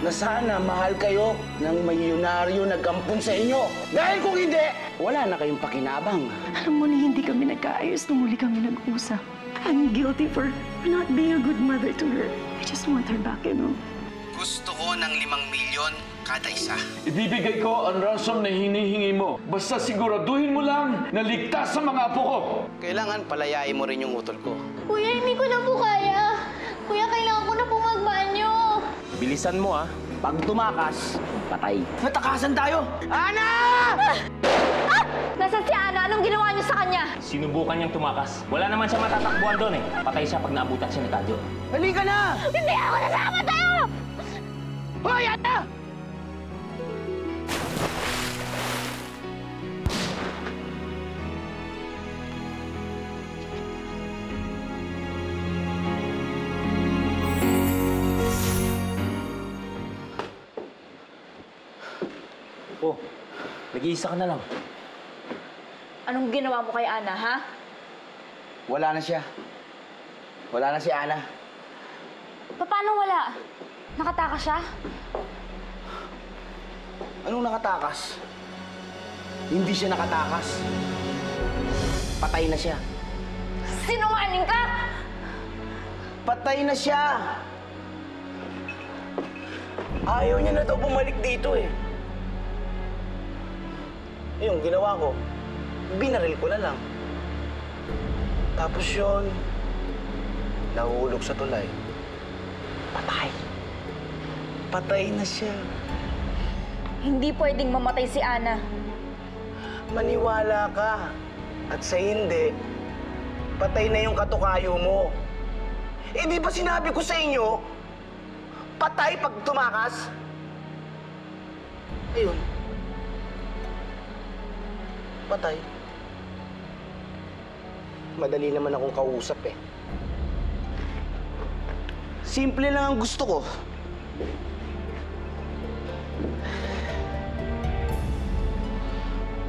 na sana mahal kayo ng milyonaryo na gampun sa inyo. Dahil kung hindi, wala na kayong pakinabang. Alam mo na hindi kami nagkaayos nung huli kami nag-usap. I'm guilty for not being a good mother to her. I just want her back, you know. Gusto ko ng 5 milyon kada isa. Ibibigay ko ang ransom na hinihingi mo. Basta siguraduhin mo lang na ligtas sa mga apo ko. Kailangan palayain mo rin yung utol ko. Kuya, hindi ko na po kaya. Kuya, kailangan ko na po magbanyo. Bilisan mo Pag tumakas, patay. Natakasan tayo! Ana! Nasaan si Ana? Anong ginawa niyo sa kanya? Sinubukan niyang tumakas. Wala naman siya matatakbuhan doon eh. Patay siya pag naabutan siya ni Tadyo. Halika na! Hindi ako nasama tayo! Hoy, Ana! Oh, nag-iisa ka na lang. Anong ginawa mo kay Ana, ha? Wala na siya. Wala na si Ana. Paano wala? Nakatakas siya? Anong nakatakas? Hindi siya nakatakas. Patay na siya. Sinungaling ka! Patay na siya! Ayaw niya na daw bumalik dito eh. Yung ginawa ko, binaril ko na lang. Tapos yun, nahulog sa tulay. Patay. Patay na siya. Hindi pwedeng mamatay si Ana. Maniwala ka. At sa hindi, patay na yung katukayo mo. Eh di ba sinabi ko sa inyo, patay pag tumakas? Ayun. Patay. Madali naman akong kausap eh. Simple lang ang gusto ko.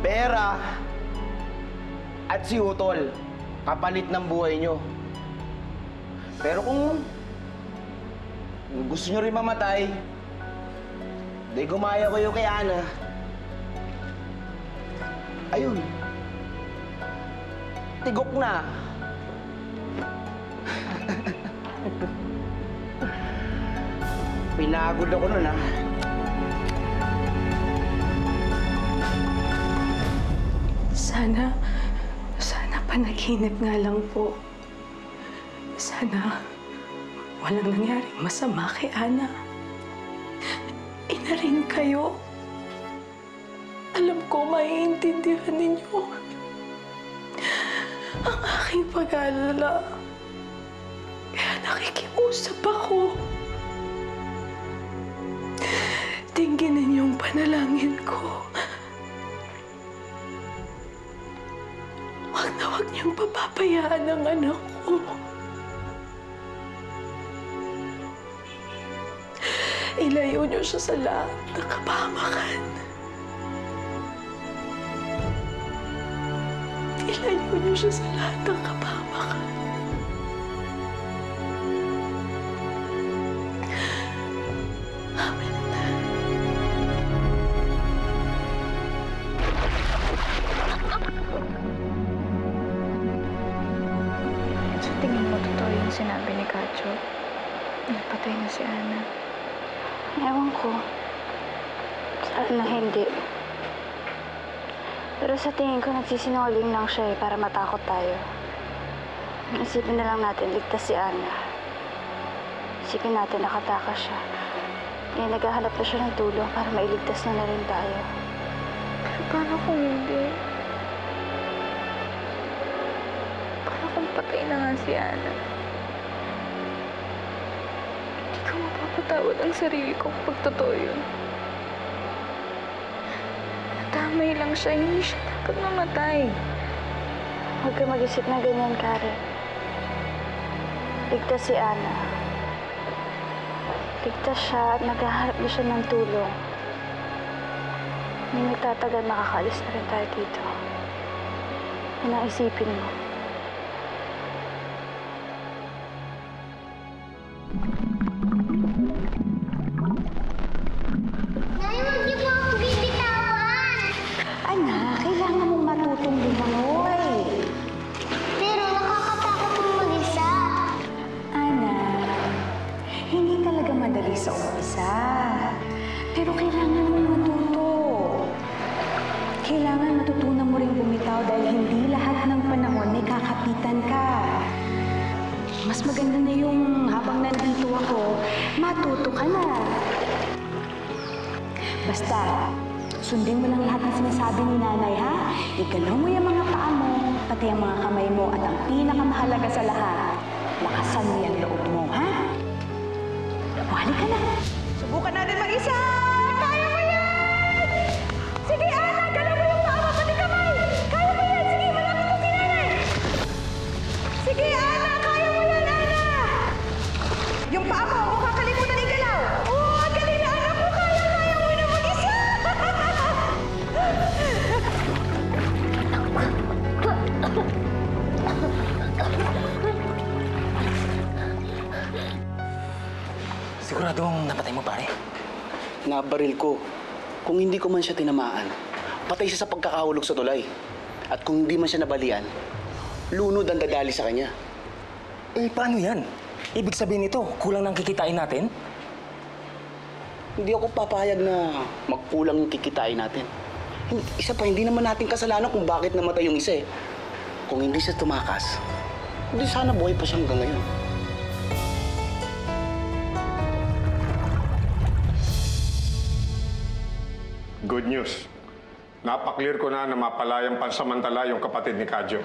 Pera at si Utol, kapalit ng buhay nyo. Pero kung gusto nyo rin mamatay, di gumaya kayo kay Ana. Ayun. Tigok na. Pinagod ako nun, Sana panaginip nga lang po. Sana walang nangyaring masama kay Ana. Ina rin kayo. Alam ko maiintindihan ninyo ang aking pag-aalala. Kaya nakikiusap ako. Tingin ninyong panalangin ko. Huwag na huwag niyong papabayaan ang anak ko. Ilayo niyo siya sa lahat ng kapahamakan. Ilayo niyo siya sa lahat ng kapahamakan. Amen. Sa tingin mo, totoo yung sinabi ni Kacho? Napatay na si Ana. Ewan ko. Sana hindi. Pero sa tingin ko, nagsisinungaling lang siya para matakot tayo. Isipin na lang natin, ligtas si Ana. Isipin natin, nakatakas siya. Ngayon, naghahanap na siya ng tulong para mailigtas na rin tayo. Pero paano kung hindi? Paano kung patay na nga si Ana? Hindi ko mapapatawad ang sarili ko kapag totoo yun. Natamay lang siya, hindi siya dapat mamatay. Huwag ka mag-isip na ganyan, Karen. Ligtas si Ana. Ligtas siya at naghahanap na siya ng tulong. Hindi magtatagal, makakaalis na rin tayo dito. Yan ang isipin mo. Ana, kailangan mong matutong lumangoy. Pero nakakatakot yung mag-isa. Ana, hindi talaga madali sa umpisa. Pero kailangan mong matuto. Kailangan matutunan mo rin bumitaw dahil hindi lahat ng panahon may kakapitan ka. Mas maganda na yung habang nandito ako, matuto ka na. Basta, sundin mo lang lahat ng sinasabi ni nanay, ha? Igalaw mo yung mga paa mo, pati ang mga kamay mo, at ang pinakamahalaga sa lahat, lakasan mo yung loob mo, ha? Wali ka na. Subukan natin mag-isa! Kaya mo yan! Sige, Ana! Galaw mo yung paa mo, pati kamay! Kaya mo yan! Sige, malapit na si nanay! Sige, Ana! Kaya mo yan, Ana! Yung paa mo, huwag kakalimutan igalaw! Oo, ang galing na anak ko! Kaya mo na mag-isa! Sigurado ang napatay mo, pare? Nabaril ko. Kung hindi ko man siya tinamaan, patay siya sa pagkakahulog sa tulay. At kung hindi man siya nabalian, lunod ang dadali sa kanya. Eh, paano yan? Ibig sabihin nito, kulang ng kikitain natin? Hindi ako papayag na magkulang yung kikitain natin. Isa pa, hindi naman natin kasalanan kung bakit namatay yung isa eh. Kung hindi siya tumakas, hindi sana buhay pa siya hanggang ngayon. Good news. Napaklear ko na mapalayang pansamantala yung kapatid ni Kadyo.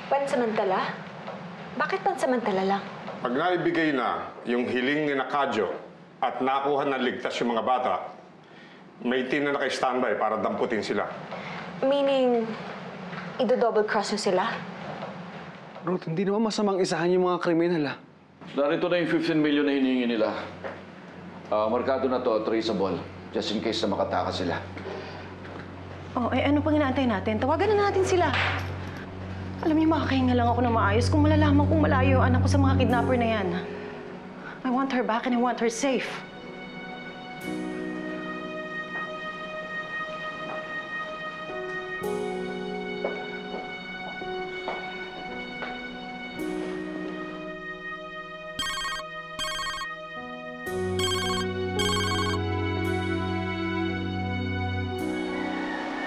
Pansamantala? Bakit pansamantala lang? Pag naibigay na yung hiling ni Kadyo at nakuha na ligtas yung mga bata, may team na naka-standby para damputin sila. Meaning, ido-double cross nyo sila? Ruth, hindi naman masamang isahan yung mga kriminal, ah. Narito na yung 15 million na hinihingi nila. Markado na to, traceable. Just in case na makatakas sila. Oh, eh ano pang inaantay natin? Tawagan na natin sila. Alam niyo, makakahinga lang ako na maayos kung malalaman kong malayo yung anak ko sa mga kidnapper na yan. I want her back and I want her safe.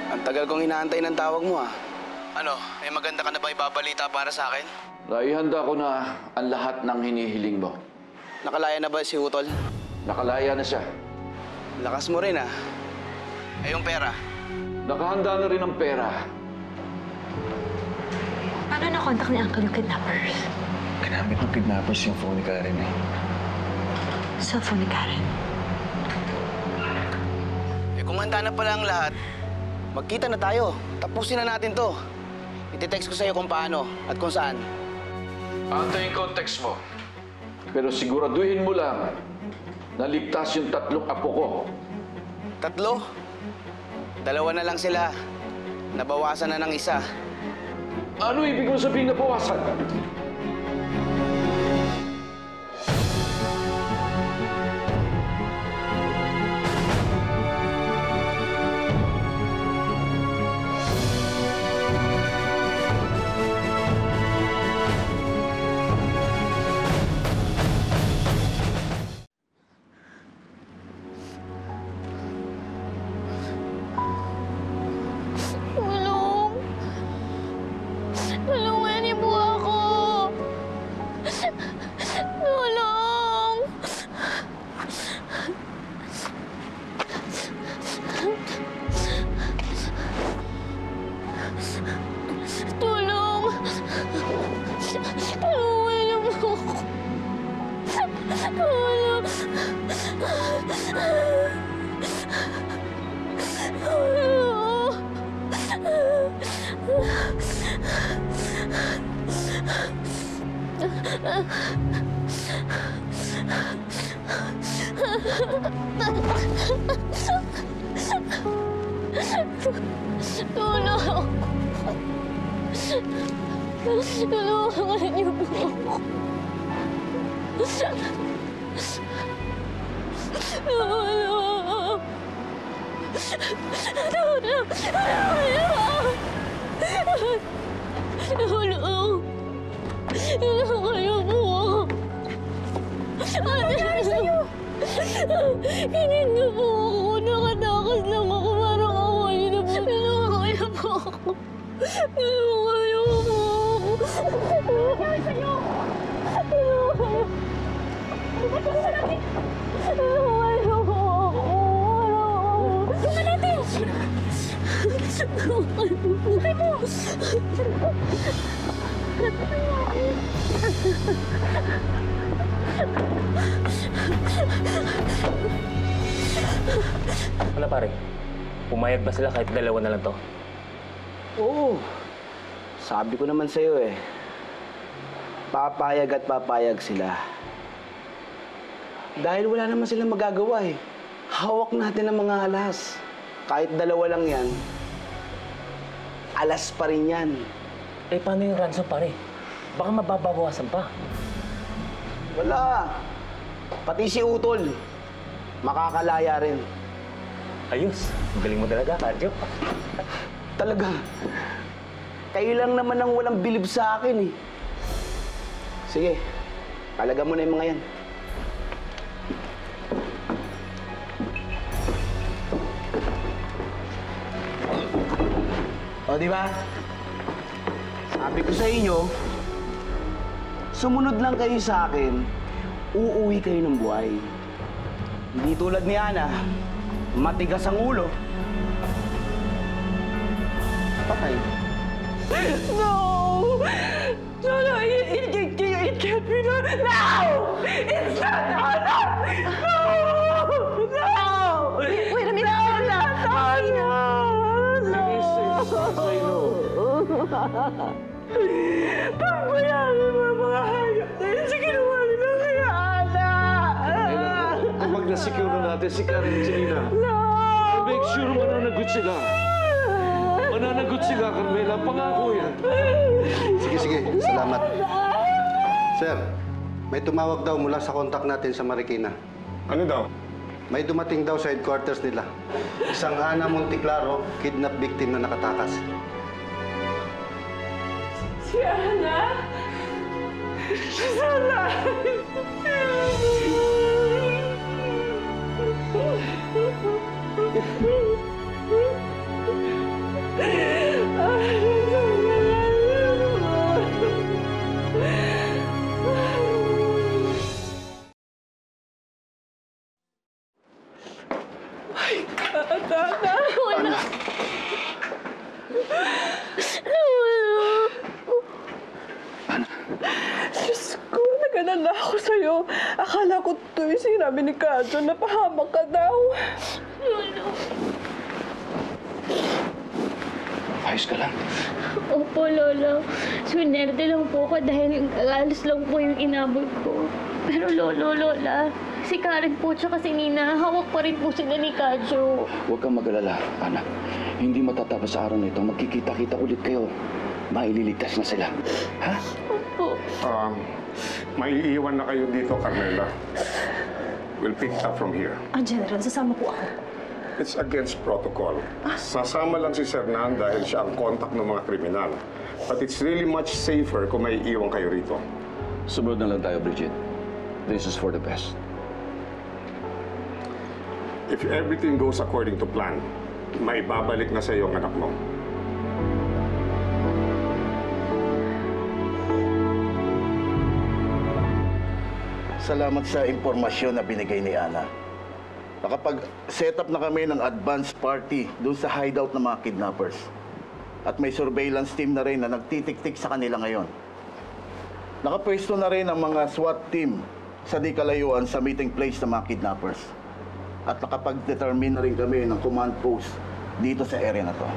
Ang tagal kong inaantay ng tawag mo ah. Ano, may maganda ka na ba ibabalita para sa akin? Naihanda ko na ang lahat ng hinihiling mo. Nakalaya na ba si Utol? Nakalaya na siya. Lakas mo rin ah. Eh yung pera? Nakahanda na rin ang pera. Paano na-contact ni Uncle yung kidnappers? Ginamit ng kidnappers yung phone ni Karen, eh. Cellphone ni Karen. Eh kung handa na pala ang lahat, magkita na tayo. Tapusin na natin to. Iti-text ko sa'yo kung paano at kung saan. Antayin ko ang text mo. Pero siguraduhin mo lang na ligtas yung 3 apo ko. 3? 2 na lang sila. Nabawasan na ng isa. Ano ibig mo sabihin na bawasan? Tulong! Tulungan niyo po ako! Tulong! Tulong! Tulungan niyo po ako! Tulong! Tulong! Tulong! Tulungan niyo po ako. Tulong! Tulong! Ayoko. Ano nangyari sa'yo? Ayoko. Lumat ka sa natin. Ayoko. Lumat natin. Bukay mo. Ano pare? Pumayag ba sila kahit dalawa na lang to? Oo. Sabi ko naman sa'yo eh. Papayag at papayag sila. Dahil wala naman silang magagawa eh. Hawak natin ang mga alas. Kahit dalawa lang yan, alas pa rin yan. Eh, paano yung ransom pare? Baka mababawasan pa. Wala. Pati si Utol, makakalaya rin. Ayos. Ang galing mo talaga, Kadyo. Talaga. Kayo lang naman ang walang bilib sa akin eh. Sige, kalaga mo na yung mga yan. O, di ba? Sabi ko sa inyo, sumunod lang kayo sa akin, uuwi kayo ng buhay. Hindi tulad ni Ana, matigas ang ulo. Patay. No! No, no, it can't be done. No! It's not done! No! No! Wait a minute. No! Pagbayaran mo ang mga hayop dahil sa ginawa nila kay Ana! Kapag na-secure na natin si Karen at si Nina, make sure mananagot sila. Mananagot sila, Carmela. Pangako yan. Sige. Salamat. Sir, may tumawag daw mula sa kontak natin sa Marikina. Ano daw? May dumating daw sa headquarters nila. Isang Ana Monteclaro, kidnap victim na nakatakas. Si Ana? She's alive! Diyos ko, nag-alala ako sa'yo. Akala ko ito yung sinabi ni Kadyo na pahamak ka daw. Ayos ka lang. Opo, Lolo. Swinerte lang po ako dahil alas lang po yung inabot ko. Pero Lolo, Lola, si Karen po tsaka si Nina, hawak pa rin po sila ni Kadyo. Huwag kang mag-alala, Ana. Hindi matatapos sa araw na ito. Magkikita-kita ulit kayo. Maililigtas na sila. Ha? Opo. May iiwan na kayo dito, Carmela. We'll pick it up from here. General, sasama po ako. It's against protocol. Sasama lang si Sir Nan dahil siya ang kontak ng mga kriminal. But it's really much safer kung may iiwan kayo rito. Sumunod na lang tayo, Bridget. This is for the best. If everything goes according to plan, may babalik na sa iyo ang anak mo. Salamat sa impormasyon na binigay ni Ana. Nakapag-set up na kami ng advance party doon sa hideout ng mga kidnappers. At may surveillance team na rin na nagtitik-tik sa kanila ngayon. Nakapwesto na rin ang mga SWAT team sa di kalayuan sa meeting place ng mga kidnappers. At nakapag-determine na rin kami ng command post dito sa area na to.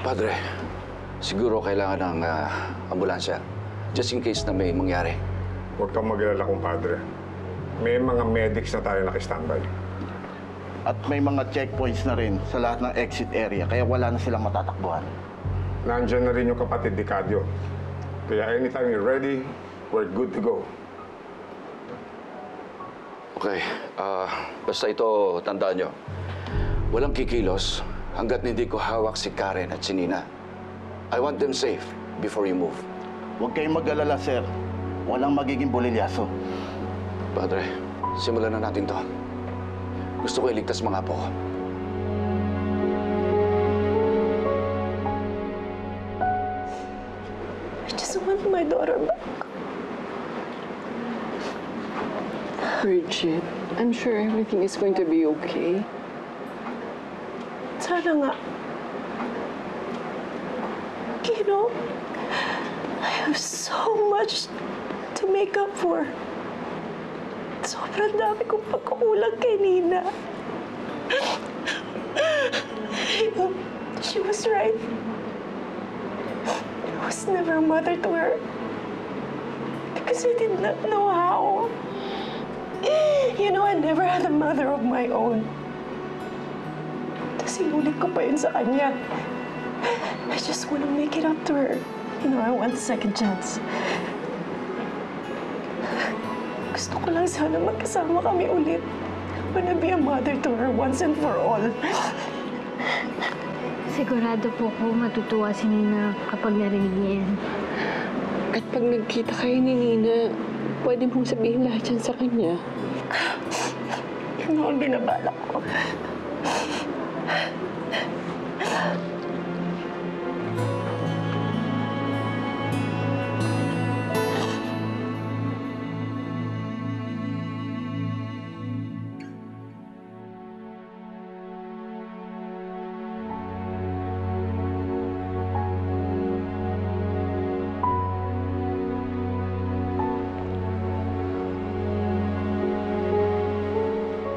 Padre, siguro kailangan ng ambulansya. Just in case na may mangyari. Huwag kang mag-alala, kumpadre. May mga medics na tayo nakistandby. At may mga checkpoints na rin sa lahat ng exit area, kaya wala na silang matatakbuhan. Nandiyan na rin yung kapatid ni Kadyo. Kaya anytime you're ready, we're good to go. Okay, basta ito, tandaan nyo. Walang kikilos hanggat hindi ko hawak si Karen at si Nina. I want them safe before you move. Huwag kayong mag-alala, sir. Walang magiging bulilyaso. Padre, simulan na natin to. Gusto ko iligtas mga apo ko. want my daughter back. Bridget, I'm sure everything is going to be okay. Sana nga. You know, I have so much to make up for. Sobrang dami kong pagkukulang kay Nina. She was right. I was never a mother to her because I did not know how. You know, I never had a mother of my own. Tapos inulit ko pa yun sa kanya. I just want to make it up to her. You know, I want a second chance. Gusto ko lang sana magkasama kami ulit. I wanna be a mother to her once and for all. Sigurado po ko matutuwa si Nina kapag narinig niya yan. At pag nagkita kayo ni Nina, pwede mong sabihin lahat yan sa kanya. Ano ang binabalak ko?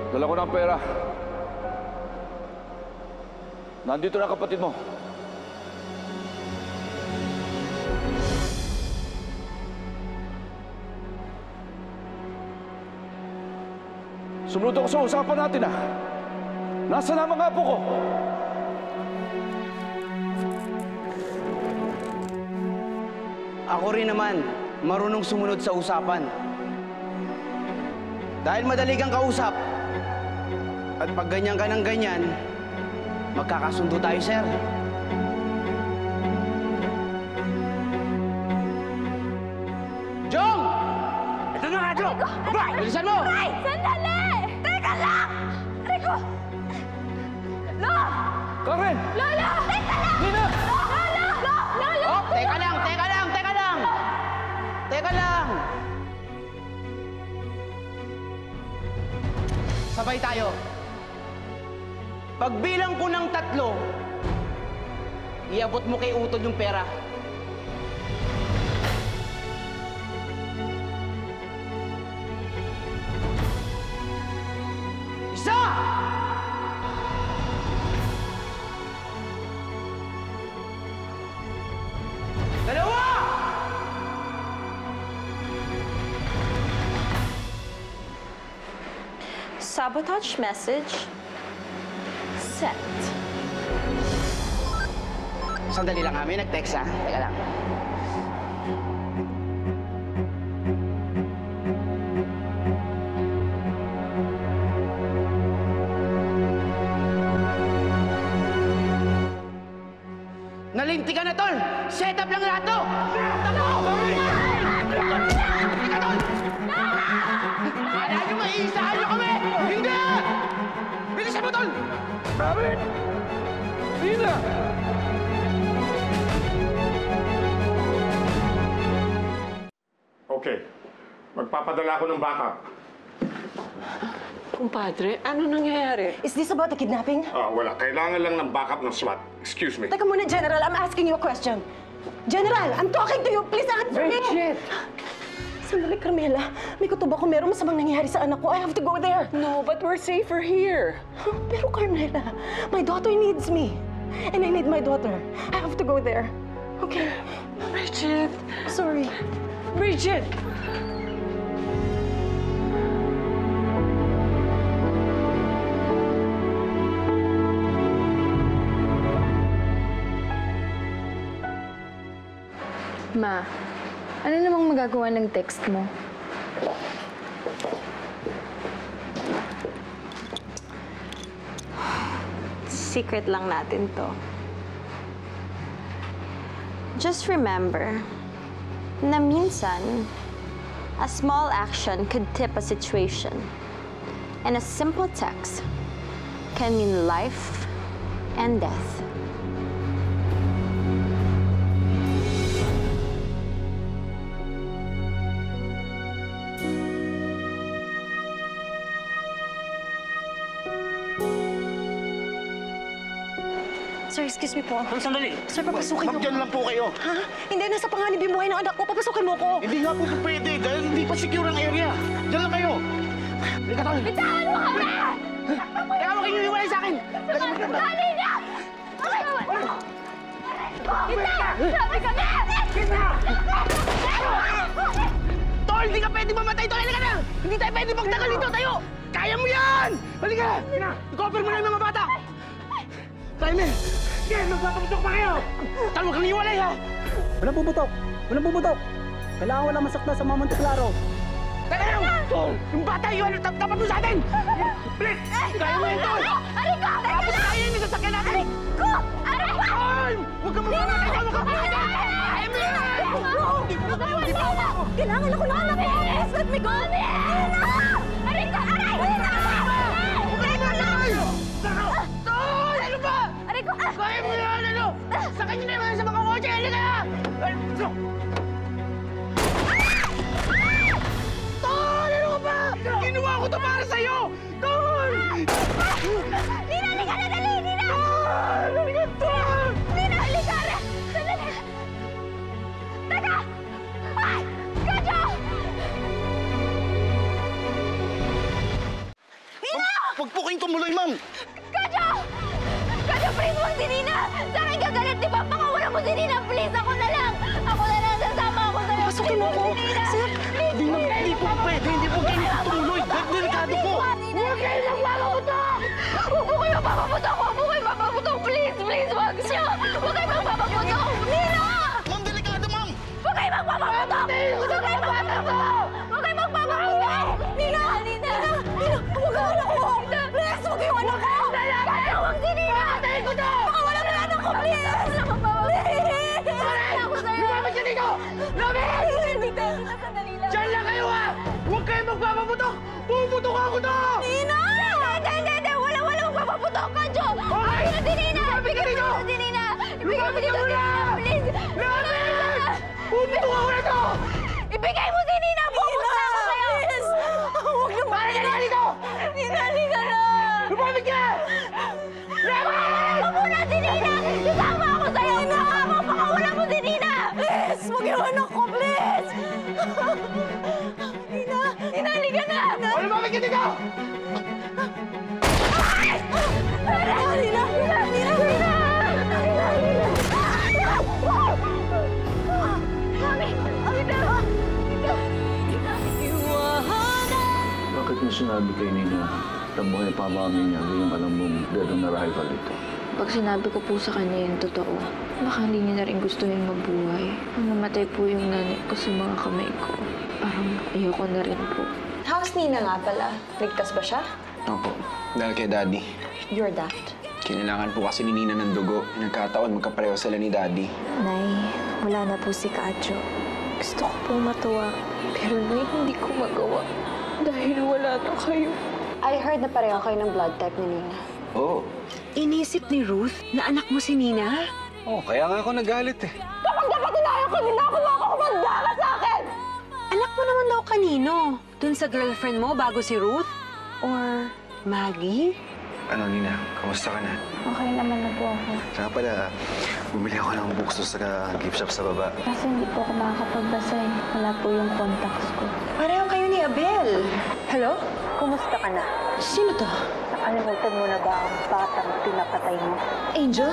Dala ko ng pera. Nandito na kapatid mo. Sumunod ako sa usapan natin, ah. Nasaan na ang mga apo ko? Ako rin naman, marunong sumunod sa usapan. Dahil madali kang kausap. At pag ganyan ka ng ganyan, magkakasundo tayo, sir. Jong! Ito na nga, Jong! Aba, bilisan mo! Ray! Sandali! Teka lang! Rico! Lo! Karen! Lola! Teka lang! Nina! Lola! Lola! Oh, teka lang! Teka lang! Sabay tayo. Pagbilang ko ng 3, iabot mo kay Utol yung pera. Isa! Dalawa! Sabotage message set. Sandali lang ha, may nag-text ha. Teka lang. Nalinti ka na, Tol! Set up lang lahat to! Teka, Tol! Akala nyo maiisahan nyo kami! Hindi! Bilisan mo, Tol! Bakit? Nina! Okay. Magpapadala ako ng backup. Kumpadre, ano nangyayari? Is this about the kidnapping? Wala. Kailangan lang ng backup ng SWAT. Excuse me. Teka muna, General. I'm asking you a question. General, I'm talking to you. Please answer me. Bridget! Sandali, Carmela. May kutob ako. Merong masamang nangyari sa anak ko. I have to go there. No, but we're safer here. Pero, Carmela, my daughter needs me. And I need my daughter. I have to go there. Okay? Bridget! Sorry. Bridget! Ma, ano namang magagawa ng text mo? Secret lang natin to. Just remember na minsan, a small action could tip a situation. And a simple text can mean life and death. Sir, excuse me po. Sandali. Sir, papasukin Ma'am, niyo dyan lang po kayo. Ha? Hindi, nasa panganib yung buhay ng anak ko. Papasukin mo ko. Hindi nga po pwede dahil hindi pa secure ang area. Dyan lang kayo. Halika tayo. Bitawan mo kami! Kaya mo kayo iwalay sa akin. Dali na! Kita! Sabi kami! Tol, hindi ka pwede mamatay, Tol. Halika na! Hindi tayo pwede magtagal dito. Tayo! Kaya mo yan! Halika! I-cover mo na yung mga bata! Timer! Sige, magpapaputok pa kayo! Tol, huwag kang iwalay, ha? Walang puputok! Walang puputok! Kailangan walang masakta sa mga Monteklaro. Teka lang! Tol, yung bata yun, tapat mo sa atin! Bilis! Kaya mo yan, Tol! Aliko! Tapos kaya yung sasakyan natin! Aliko! Aliko! Tol! Huwag kang mamamatay! Tol, huwag kang mamamatay! Kaya mo yan! Kailangan ako ng anak ko! Let me go! Nina! Aliko! Aray! Nina! Aliko lang! Tol! Ano ba? Aliko! Kaya mo yan! Ano? Sakay niyo na naman sa mga kotse! Halika na! Tol! Ano ka ba? Ginawa ko to para sa'yo! Tol! Nina, halika na! Dali! Nina! Tol! Nina, halika na! Dali! Teka! Ay! Kadyo! Nina! Huwag po kayong tumuloy, ma'am! Kadyo! Kadyo, please, huwag si Nina! Sa akin gagalit, di ba? Pakawala mo si Nina, please! Ako na lang! Ako na lang! Sasama ako sa'yo! Pasukin mo ko. Sir! Hindi, ma'am! Hindi po pwede! Hindi po kayo tumuloy! Delikado po! Huwag kayo magpapaputok! Huwag po kayo magpapaputok! Huwag po kayo magpapaputok! Please! Please! Huwag siya! Huwag kayo magpapaputok! Nina! Ma'am, delikado, ma'am! Huwag kayo magpapaputok! Huwag kayo magpapaputok! Huwag kayo magpapaputok! Nina! Nina! Nina! Huwag kayo anak ko! Please! Huwag kayo anak ko! Kaya huwag si Nina! Patayin ko to! Pakawala mo na anak ko! Please! Please! Wala ako sa'yo! Lumapit ka dito! Lumapit! Hindi tayo dito, sandali lang. Diyan lang kayo, ha! Huwag kayong magpapaputok! Puputok ako to! Nina! Hindi! Walang magpapaputok ka, Jo! Okay! Ibigay mo si Nina! Lumapit ka Ibigay dito! mo si Nina! Ibigay mo dito si Lumapit ka Nina! muna! Please! Lumapit! Puputok ako na to! Ibigay mo si Nina! Pupunta ako sa'yo! Please! Huwag naman! Para ka dito! Nina, halika na! Lumapit ka! Huwag mo muna si Nina! Isama ako sa'yo! Pakawala mo si Nina! Please! Huwag yung anak ko, please! Nina! Nina, halika na! O, lumapit ka dito! Nina! Nina! Nina! Bakit mo sinabi kay Nina na buhay pa mami niya ngayong alam mong dead on arrival ito? Pag sinabi ko po sa kanya yung totoo, baka hindi niya na rin gustuhin mabuhay. Mamatay po yung nanay ko sa mga kamay ko. Parang ayoko na rin po. How's Nina nga pala? Ligtas ba siya? Opo, dahil kay Daddy. Your dad? Kailangan po kasi ni Nina ng dugo. Nagkataon, magkapareho sila ni Daddy. Nay, wala na po si Kadyo. Gusto ko pong matuwa, pero Nay, hindi ko magawa. Dahil wala na kayo. I heard na pareho kayo ng blood type ni Nina. Oo. Inisip ni Ruth na anak mo si Nina? Oh, kaya nga ako nagalit eh. Kapag napatunayan ko, hindi na ako makakapagdama sa akin! Anak mo naman daw kanino? Dun sa girlfriend mo bago si Ruth? Or Maggie? Ano, Nina? Kamusta ka na? Okay naman na po ako. Saka pala, bumili ako ng books sa gift shop sa baba. Kasi hindi po ako makakapagbasa eh. Wala po yung contacts ko. Pareho kayo ni Abel. Hello? Kumusta ka na? Sino to? Nakalimutan mo na ba ang batang pinapatay mo? Angel?